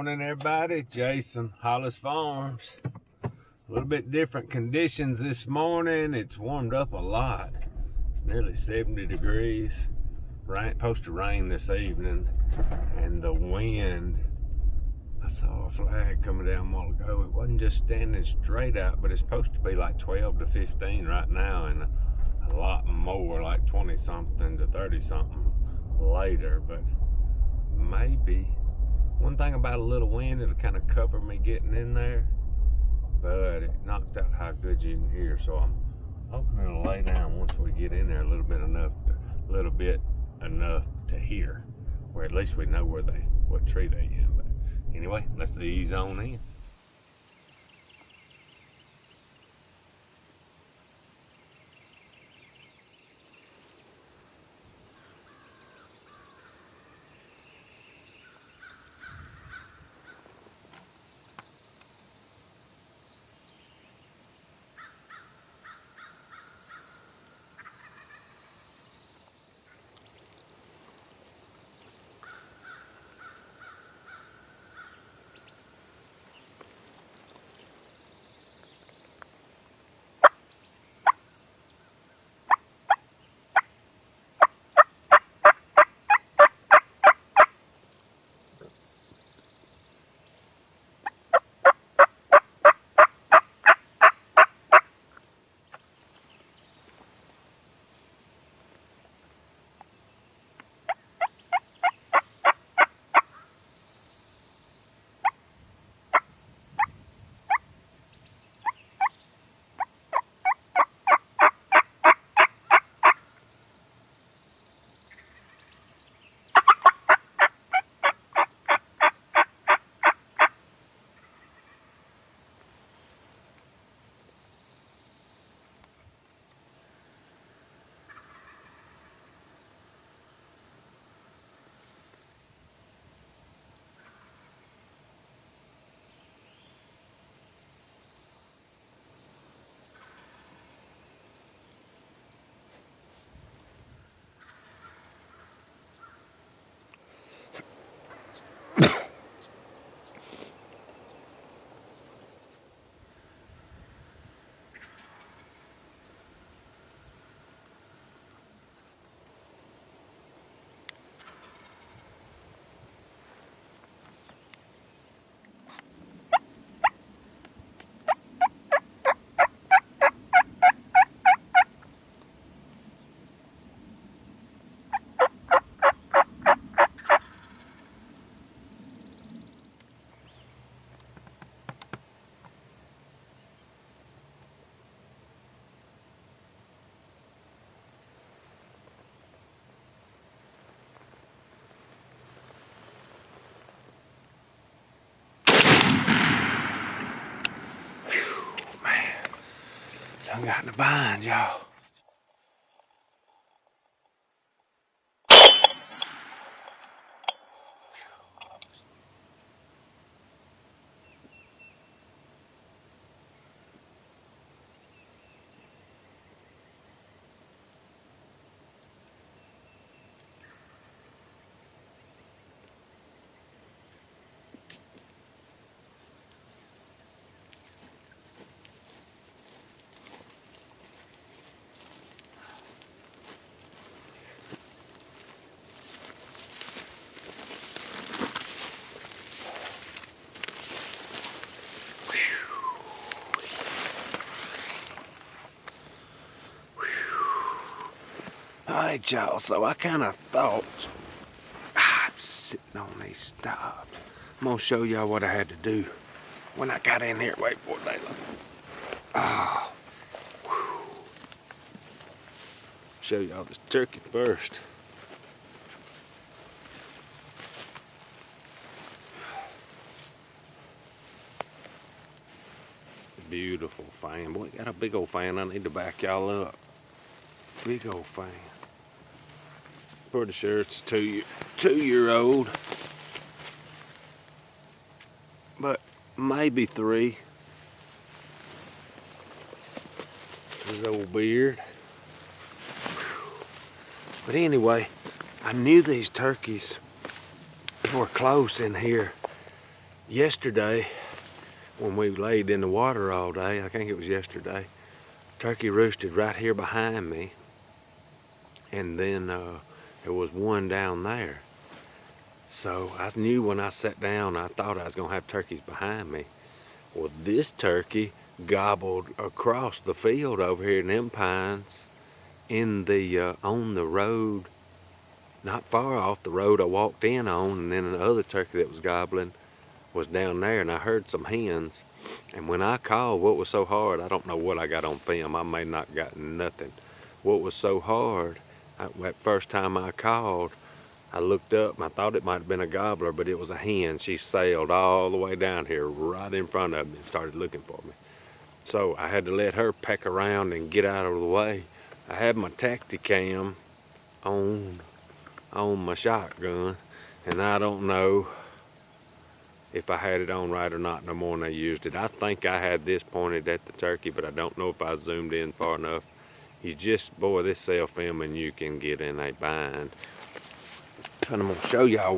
Morning everybody, Jason, Hollis Farms. A little bit different conditions this morning. It's warmed up a lot. It's nearly 70 degrees. Supposed to rain this evening, and the wind, I saw a flag coming down a while ago. It wasn't just standing straight out, but it's supposed to be like 12 to 15 right now, and a lot more, like 20 something to 30 something later. But maybe one thing about a little wind, it'll kind of cover me getting in there, but it knocks out how good you can hear. So I'm hoping it'll lay down once we get in there a little bit enough to hear, where at least we know what tree they in. But anyway, let's ease on in. I got in the bind, y'all. Alright, y'all, so I kind of thought, I'm sitting on these stops. I'm going to show y'all what I had to do when I got in here. Wait for daylight. Oh, show y'all this turkey first. Beautiful fan. Boy, got a big old fan. I need to back y'all up. Big old fan. Pretty sure it's a two-year-old, but maybe 3. His old beard. But anyway, I knew these turkeys were close in here, Yesterday, when we laid in the water all day, I think it was yesterday, turkey roosted right here behind me, and then there was one down there. So I knew when I sat down, I thought I was gonna have turkeys behind me. Well, this turkey gobbled across the field over here in them pines, in the on the road, not far off the road I walked in on, and then the other turkey that was gobbling was down there, and I heard some hens. And when I called, what was so hard, I don't know what I got on film, I may not got nothing. What was so hard, that first time I called, I looked up and I thought it might have been a gobbler, but it was a hen. She sailed all the way down here right in front of me and started looking for me. So I had to let her peck around and get out of the way. I had my Tacticam on my shotgun, and I don't know if I had it on right or not no more than I used it. I think I had this pointed at the turkey, but I don't know if I zoomed in far enough. You just, boy, this cell filming, you can get in a bind. And I'm gonna show y'all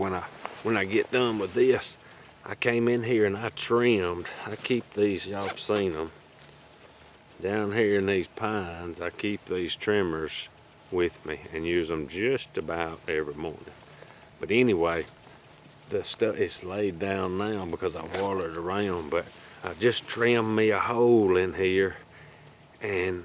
when I get done with this. I came in here and I trimmed. I keep these, y'all have seen them. Down here in these pines, I keep these trimmers with me and use them just about every morning. But anyway, the stuff is laid down now because I watered around, but I just trimmed me a hole in here and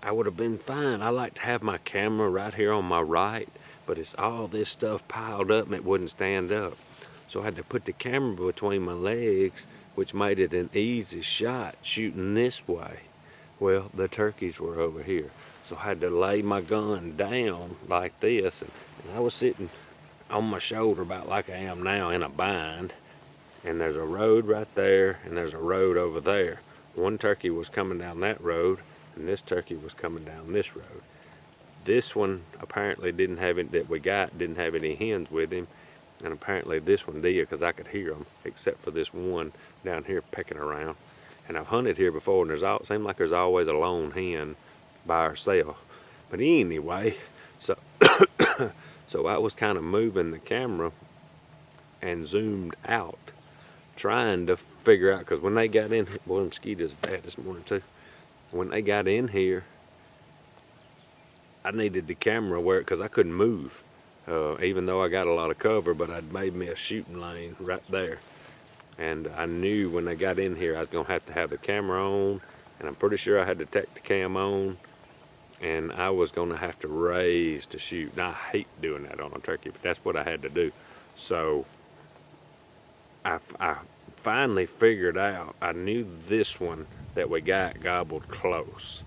I would have been fine. I like to have my camera right here on my right, but it's all this stuff piled up and it wouldn't stand up. So I had to put the camera between my legs, which made it an easy shot shooting this way. Well, the turkeys were over here. So I had to lay my gun down like this, and I was sitting on my shoulder about like I am now in a bind, and there's a road right there and there's a road over there. One turkey was coming down that road and this turkey was coming down this road. This one apparently didn't have it that we got, didn't have any hens with him, and apparently this one did because I could hear them, except for this one down here pecking around. And I've hunted here before, and it seems like there's always a lone hen by herself. But anyway, so so I was kind of moving the camera and zoomed out, trying to figure out, because when they got in, boy, the mosquitoes are bad this morning too. When they got in here, I needed the camera where, because I couldn't move, even though I got a lot of cover, but I'd made me a shooting lane right there. And I knew when they got in here I was gonna have the camera on, and I'm pretty sure I had the Tacticam on, and I was gonna have to raise to shoot. Now I hate doing that on a turkey, but that's what I had to do. So I finally figured out, I knew this one that we got gobbled close,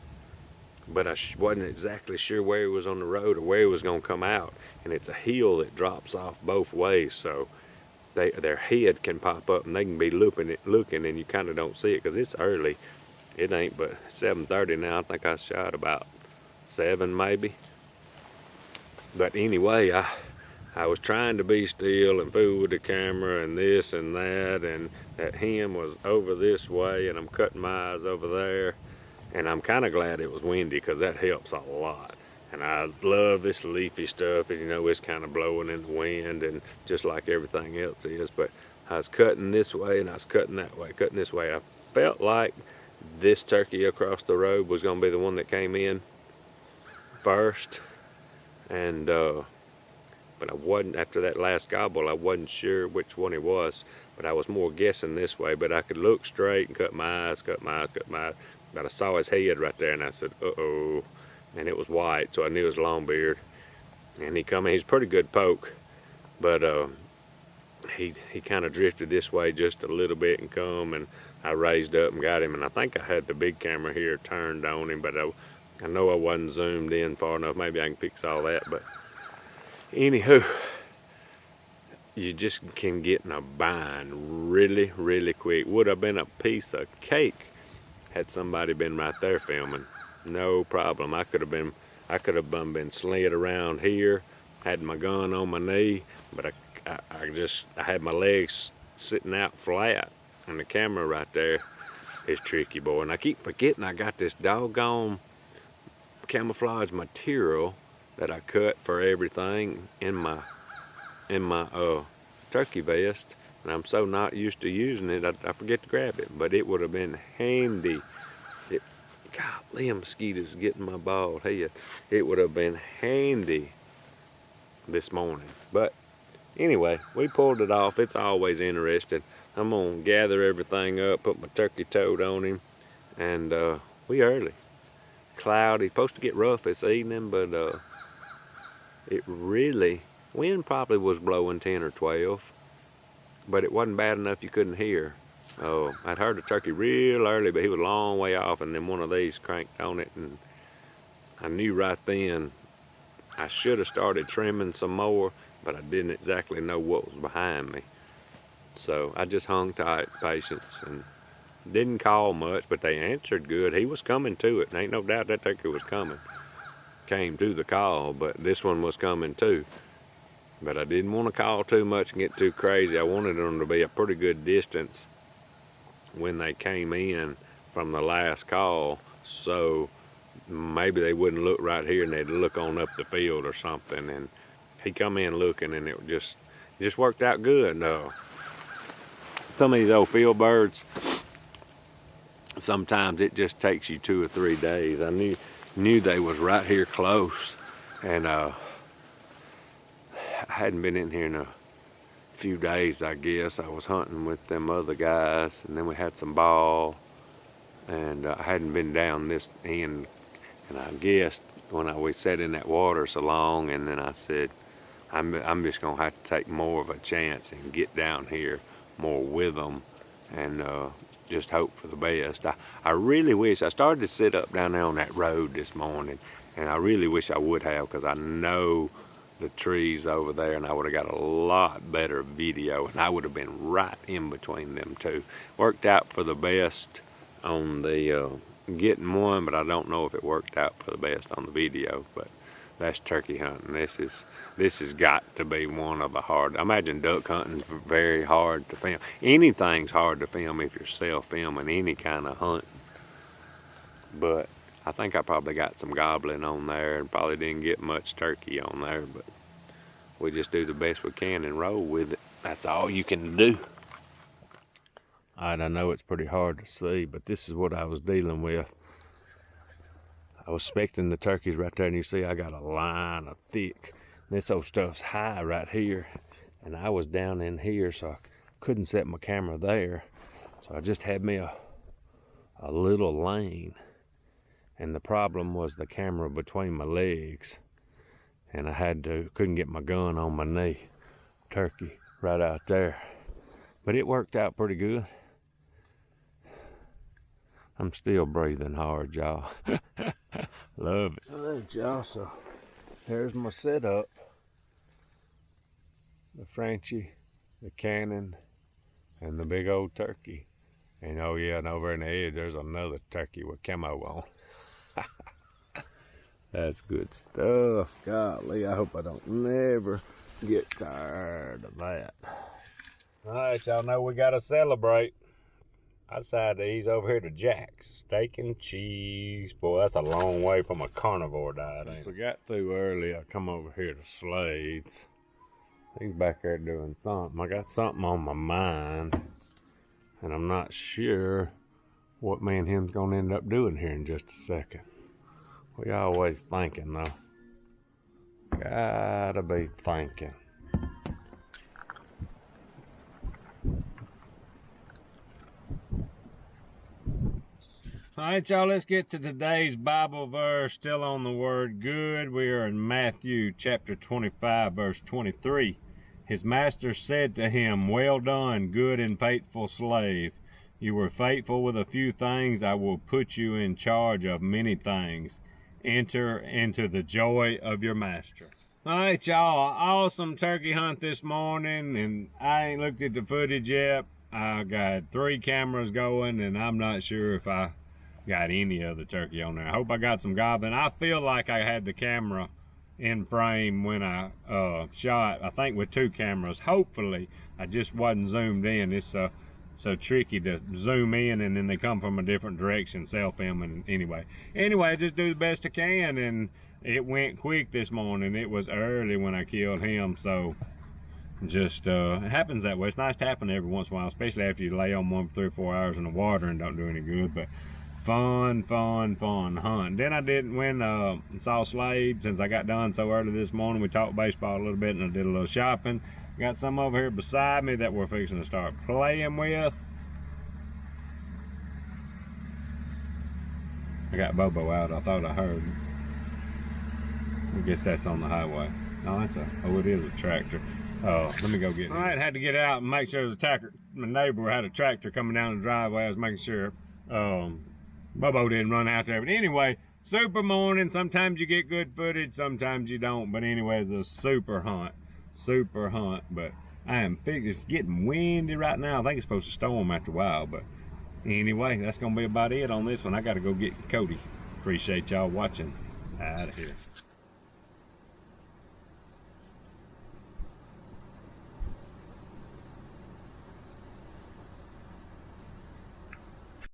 but I wasn't exactly sure where he was on the road or where he was gonna come out. And it's a hill that drops off both ways, so their head can pop up and they can be looking and you kind of don't see it because it's early. It ain't but 7:30 now. I think I shot about 7 maybe. But anyway, I was trying to be still and fool with the camera and this and that, and that hen was over this way and I'm cutting my eyes over there. And I'm kind of glad it was windy because that helps a lot. And I love this leafy stuff, and you know, it's kind of blowing in the wind and just like everything else is. But I was cutting this way and I was cutting that way, cutting this way. I felt like this turkey across the road was gonna be the one that came in first. And but I wasn't, after that last gobble, I wasn't sure which one it was, but I was more guessing this way. But I could look straight and cut my eyes, cut my eyes, cut my eyes. But I saw his head right there and I said, uh-oh. And it was white, so I knew it was long beard. And he come in, he's a pretty good poke, but he kind of drifted this way just a little bit and come, and I raised up and got him. And I think I had the big camera here turned on him, but I know I wasn't zoomed in far enough. Maybe I can fix all that. But anywho, you just can get in a bind really, really quick. Would have been a piece of cake had somebody been right there filming. No problem. I could have been slid around here, had my gun on my knee, but I had my legs sitting out flat, and the camera right there is tricky, boy. And I keep forgetting I got this doggone camouflage material that I cut for everything in my turkey vest, and I'm so not used to using it, I forget to grab it. But it would have been handy. Golly, them mosquitoes getting my bald head. It would have been handy this morning. But anyway, we pulled it off. It's always interesting. I'm gonna gather everything up, put my turkey toad on him, and we early. Cloudy, supposed to get rough this evening, but it really, wind probably was blowing 10 or 12, but it wasn't bad enough you couldn't hear. I'd heard the turkey real early, but he was a long way off, and then one of these cranked on it, and I knew right then I should have started trimming some more, but I didn't exactly know what was behind me. So I just hung tight, patience, and didn't call much, but they answered good. He was coming to it, and ain't no doubt that turkey was coming. Came to the call, but this one was coming too. But I didn't want to call too much and get too crazy. I wanted them to be a pretty good distance when they came in from the last call, so maybe they wouldn't look right here and they'd look on up the field or something. And he come in looking, and it just worked out good. Some of these old field birds, sometimes it just takes you 2 or 3 days. I knew they was right here close, and I hadn't been in here in a few days, I guess. I was hunting with them other guys, and then we had some ball, and I hadn't been down this end, and I guessed when we sat in that water so long, and then I said, I'm just gonna have to take more of a chance and get down here more with them, and just hope for the best. I really wish I started to sit up down there on that road this morning, and I really wish I would have, because I know the trees over there, and I would have got a lot better video, and I would have been right in between them two. Worked out for the best on the getting one, but I don't know if it worked out for the best on the video. But that's turkey hunting. This has got to be one of the hard. I imagine duck hunting's very hard to film. Anything's hard to film if you're self-filming any kind of hunting. But I think I probably got some gobbling on there, and probably didn't get much turkey on there, but we just do the best we can and roll with it. That's all you can do. All right, I know it's pretty hard to see, but this is what I was dealing with. I was expecting the turkeys right there, and you see I got a line of thick. This old stuff's high right here, and I was down in here, so I couldn't set my camera there. So I just had me a little lane. And the problem was the camera between my legs, and couldn't get my gun on my knee. Turkey right out there. But it worked out pretty good. I'm still breathing hard, y'all. Love it. All right, y'all, so here's my setup. The Frenchie, the Cannon, and the big old turkey. And oh yeah, and over in the edge there's another turkey with camo on. That's good stuff. Golly, I hope I don't never get tired of that. All right, y'all know we gotta celebrate. I decided to ease over here to Jack's Steak and Cheese. Boy, that's a long way from a carnivore diet. Since we got through early, I come over here to Slade's. He's back there doing something. I got something on my mind, and I'm not sure what me and him's gonna end up doing here in just a second. We always thinking though. Gotta be thinking. All right, y'all, let's get to today's Bible verse. Still on the word good. We are in Matthew chapter 25, verse 23. His master said to him, "Well done, good and faithful slave. You were faithful with a few things. I will put you in charge of many things. Enter into the joy of your master." All right, y'all, awesome turkey hunt this morning, and I ain't looked at the footage yet. I got 3 cameras going, and I'm not sure if I got any other turkey on there. I hope I got some gobbling. I feel like I had the camera in frame when I shot, I think with 2 cameras. Hopefully, I just wasn't zoomed in. It's so tricky to zoom in and then they come from a different direction, self-filming. Anyway, just do the best I can, and it went quick this morning. It was early when I killed him, so Just it happens that way. It's nice to happen every once in a while, especially after you lay on one for 3 or 4 hours in the water and don't do any good. But fun hunt. Then I saw Slade since I got done so early this morning. We talked baseball a little bit and I did a little shopping. Got some over here beside me that we're fixing to start playing with. I got Bobo out. I thought I heard. I guess that's on the highway. No, it is a tractor. Oh, let me go get it. All right, had to get out and make sure there's a tractor. My neighbor had a tractor coming down the driveway. I was making sure Bobo didn't run out there. But anyway, super morning. Sometimes you get good footage, sometimes you don't. But anyway, it's a super hunt. But I am fixed. It's getting windy right now. I think it's supposed to storm after a while. But anyway, that's going to be about it on this one. I got to go get Cody. Appreciate y'all watching. Out of here.